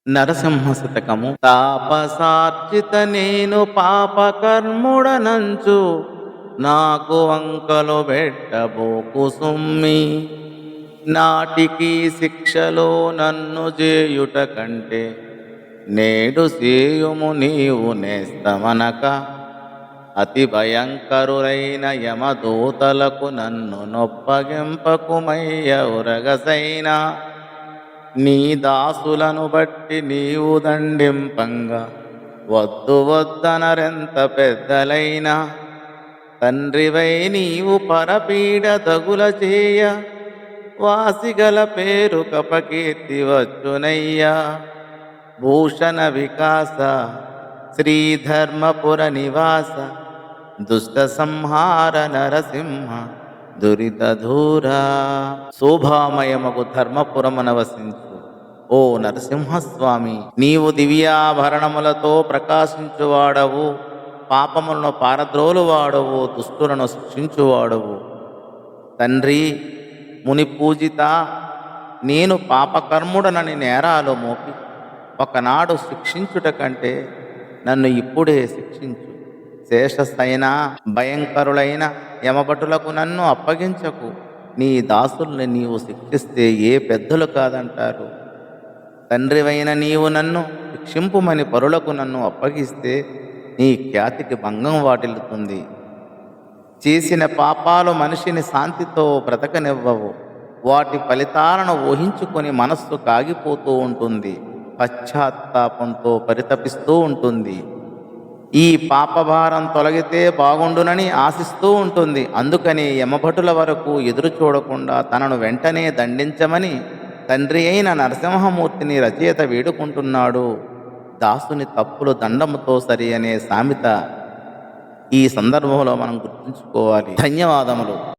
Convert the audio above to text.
నరసింహ శతకము. తాపసార్జిత నేను పాపకర్ముడనంచు నాకు వంకలు పెట్టబోకు సుమ్మి. నాటికి శిక్షలో నన్ను చేయుట కంటే నేడు సేయుము నీవు నేస్తమనక. అతి భయంకరులైన యమదూతలకు నన్ను నొప్పగింపకుమయ్య ఉరగసైనా. నీ దాసులను బట్టి నీవు దండింపంగా వద్దు వద్దనరెంత పెద్దలైనా. తండ్రివై నీవు పరపీడ తగుల చేయ వాసిగల పేరు కపకీర్తి వచ్చునయ్యా. భూషణ వికాస శ్రీధర్మపుర నివాస దుష్ట సంహార నరసింహ దురిత ధూరా. శోభామయమగు ధర్మపురమున వసించు ఓ నరసింహస్వామి, నీవు దివ్యాభరణములతో ప్రకాశించువాడవు, పాపములను పారద్రోలువాడవు, దుష్టులను శిక్షించువాడవు. తండ్రి ముని పూజిత, నేను పాపకర్ముడనని నేరాలు మోపి ఒకనాడు శిక్షించుట కంటే నన్ను ఇప్పుడే శిక్షించు. శేషసైన భయంకరులైన యమభటులకు నన్ను అప్పగించకు. నీ దాసుల్ని నీవు శిక్షిస్తే ఏ పెద్దలు కాదంటారు. తండ్రివైన నీవు నన్ను శిక్షింపుమని పరులకు నన్ను అప్పగిస్తే నీ ఖ్యాతికి భంగం వాటిల్లుతుంది. చేసిన పాపాలు మనిషిని శాంతితో బ్రతకనివ్వవు. వాటి ఫలితాలను ఊహించుకొని మనస్సు కాగిపోతూ ఉంటుంది, పశ్చాత్తాపంతో పరితపిస్తూ ఉంటుంది. ఈ పాపభారం తొలగితే బాగుండునని ఆశిస్తూ ఉంటుంది. అందుకని యమభటుల వరకు ఎదురు చూడకుండా తనను వెంటనే దండించమని తండ్రి అయిన నరసింహమూర్తిని రచయిత వేడుకుంటున్నాడు. దాసుని తప్పులు దండముతో సరి అనే సామెత ఈ సందర్భంలో మనం గుర్తుంచుకోవాలి. ధన్యవాదములు.